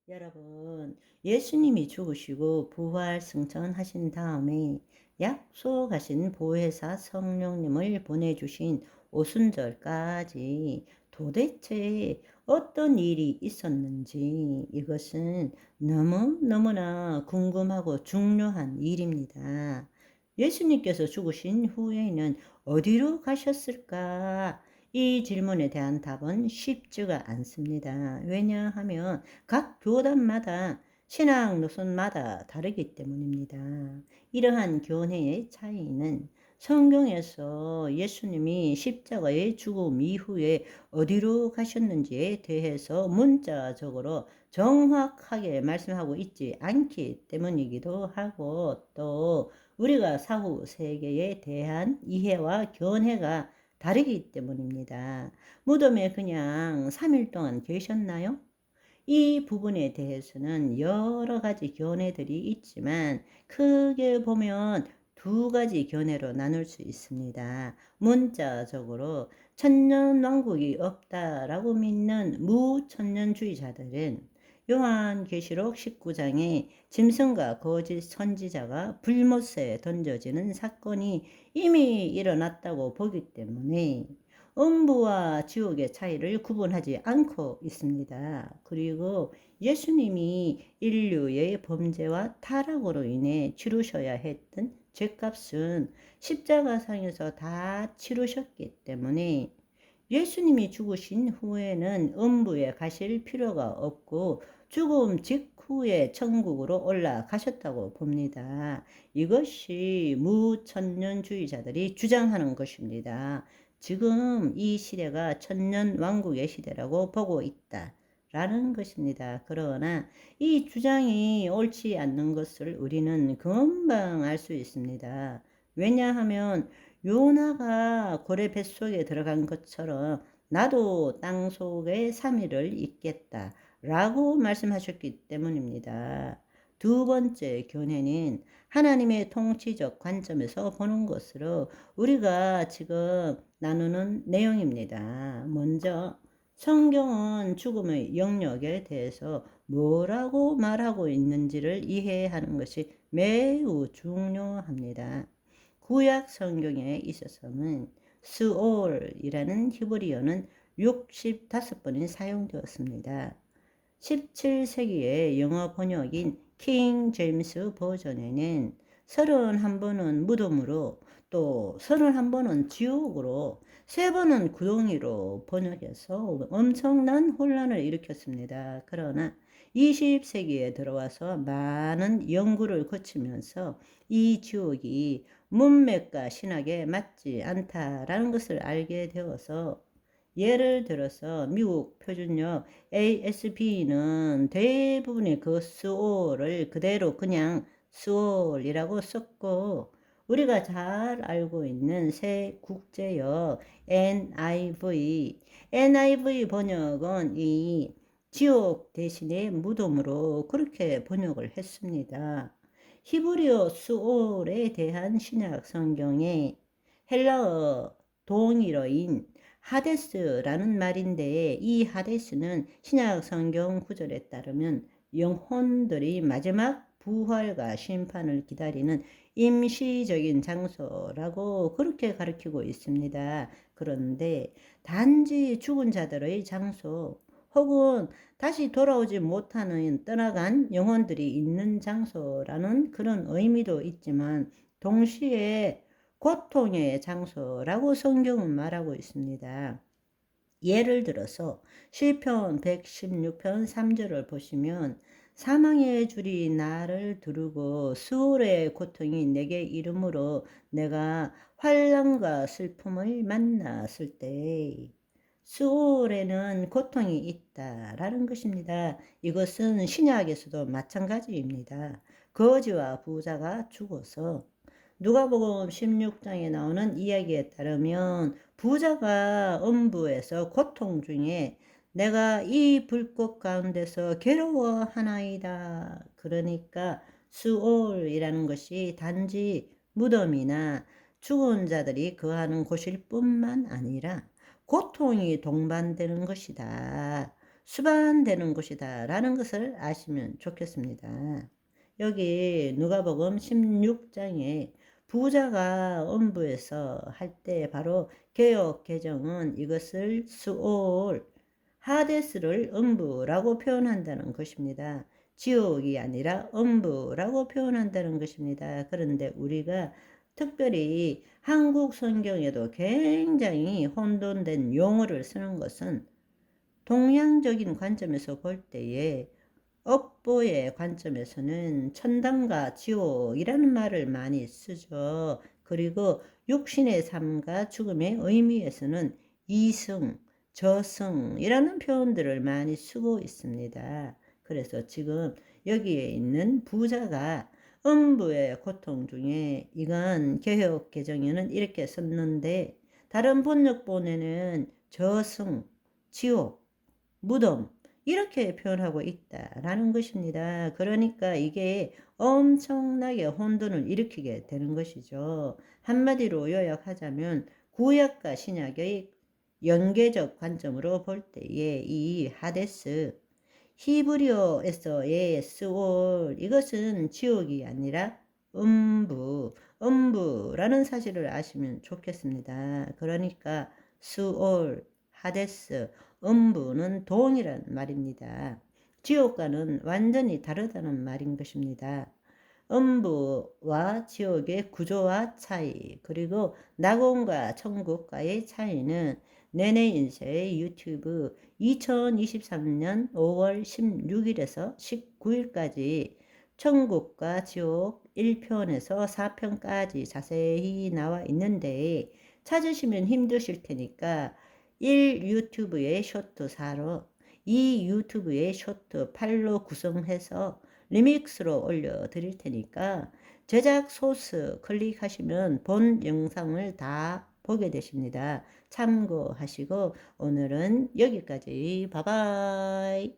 여러분, 예수님이 죽으시고 부활 승천하신 다음에 약속하신 보혜사 성령님을 보내주신 오순절까지 도대체 어떤 일이 있었는지 이것은 너무너무나 궁금하고 중요한 일입니다. 예수님께서 죽으신 후에는 어디로 가셨을까? 이 질문에 대한 답은 쉽지가 않습니다. 왜냐하면 각 교단마다 신앙 노선마다 다르기 때문입니다. 이러한 교회의 차이는 성경에서 예수님이 십자가의 죽음 이후에 어디로 가셨는지에 대해서 문자적으로 정확하게 말씀하고 있지 않기 때문이기도 하고, 또 우리가 사후 세계에 대한 이해와 견해가 다르기 때문입니다. 무덤에 그냥 3일 동안 계셨나요? 이 부분에 대해서는 여러 가지 견해들이 있지만 크게 보면 두 가지 견해로 나눌 수 있습니다. 문자적으로 천년왕국이 없다라고 믿는 무천년주의자들은 요한계시록 19장에 짐승과 거짓 선지자가 불못에 던져지는 사건이 이미 일어났다고 보기 때문에 음부와 지옥의 차이를 구분하지 않고 있습니다. 그리고 예수님이 인류의 범죄와 타락으로 인해 치르셔야 했던 죄값은 십자가상에서 다 치르셨기 때문에 예수님이 죽으신 후에는 음부에 가실 필요가 없고 죽음 직후에 천국으로 올라가셨다고 봅니다. 이것이 무천년주의자들이 주장하는 것입니다. 지금 이 시대가 천년왕국의 시대라고 보고 있다 라는 것입니다. 그러나 이 주장이 옳지 않는 것을 우리는 금방 알 수 있습니다. 왜냐하면 요나가 고래 뱃속에 들어간 것처럼 나도 땅 속에 3일을 있겠다 라고 말씀하셨기 때문입니다. 두 번째 견해는 하나님의 통치적 관점에서 보는 것으로 우리가 지금 나누는 내용입니다. 먼저 성경은 죽음의 영역에 대해서 뭐라고 말하고 있는지를 이해하는 것이 매우 중요합니다. 구약 성경에 있어서는 스올이라는 히브리어는 65번이 사용되었습니다. 17세기의 영어 번역인 킹 제임스 버전에는 31번은 무덤으로, 또 31번은 지옥으로, 3번은 구덩이로 번역해서 엄청난 혼란을 일으켰습니다. 그러나 20세기에 들어와서 많은 연구를 거치면서 이 지옥이 문맥과 신학에 맞지 않다라는 것을 알게 되어서, 예를 들어서 미국 표준역 ASB는 대부분의 그 스올을 그대로 그냥 스올이라고 썼고, 우리가 잘 알고 있는 새 국제역 NIV 번역은 이 지옥 대신에 무덤으로 그렇게 번역을 했습니다. 히브리어 스올에 대한 신약 성경에 헬라어 동일어인 하데스라는 말인데, 이 하데스는 신약 성경 구절에 따르면 영혼들이 마지막 부활과 심판을 기다리는 임시적인 장소라고 그렇게 가르치고 있습니다. 그런데 단지 죽은 자들의 장소 혹은 다시 돌아오지 못하는 떠나간 영혼들이 있는 장소라는 그런 의미도 있지만, 동시에 고통의 장소라고 성경은 말하고 있습니다. 예를 들어서 시편 116편 3절을 보시면, 사망의 줄이 나를 두르고 수월의 고통이 내게 이르므로 내가 환난과 슬픔을 만났을 때, 수월에는 고통이 있다라는 것입니다. 이것은 신약에서도 마찬가지입니다. 거지와 부자가 죽어서 누가복음 16장에 나오는 이야기에 따르면 부자가 음부에서 고통 중에 내가 이 불꽃 가운데서 괴로워하나이다. 그러니까 수올이라는 것이 단지 무덤이나 죽은 자들이 거하는 곳일 뿐만 아니라 고통이 동반되는 것이다. 수반되는 곳이다 라는 것을 아시면 좋겠습니다. 여기 누가복음 16장에 부자가 음부에서 할 때 바로 개역 개정은 이것을 수올 하데스를 음부라고 표현한다는 것입니다. 지옥이 아니라 음부라고 표현한다는 것입니다. 그런데 우리가 특별히 한국 성경에도 굉장히 혼돈된 용어를 쓰는 것은 동양적인 관점에서 볼 때에 업보의 관점에서는 천당과 지옥이라는 말을 많이 쓰죠. 그리고 육신의 삶과 죽음의 의미에서는 이승, 저승이라는 표현들을 많이 쓰고 있습니다. 그래서 지금 여기에 있는 부자가 음부의 고통 중에 이건 개역 개정에는 이렇게 썼는데 다른 번역본에는 저승, 지옥, 무덤 이렇게 표현하고 있다라는 것입니다. 그러니까 이게 엄청나게 혼돈을 일으키게 되는 것이죠. 한마디로 요약하자면 구약과 신약의 연계적 관점으로 볼 때에 이 하데스, 히브리어에서의 스올, 이것은 지옥이 아니라 음부라는 사실을 아시면 좋겠습니다. 그러니까 스올, 하데스, 음부는 동일한 말입니다. 지옥과는 완전히 다르다는 말인 것입니다. 음부와 지옥의 구조와 차이, 그리고 낙원과 천국과의 차이는 내내 인쇄의 유튜브 2023년 5월 16일에서 19일까지 천국과 지옥 1편에서 4편까지 자세히 나와 있는데 찾으시면 힘드실 테니까 1 유튜브의 쇼트 4로 2 유튜브의 쇼트 8로 구성해서 리믹스로 올려드릴 테니까 제작 소스 클릭하시면 본 영상을 다 보게 되십니다. 참고하시고 오늘은 여기까지. 바이바이.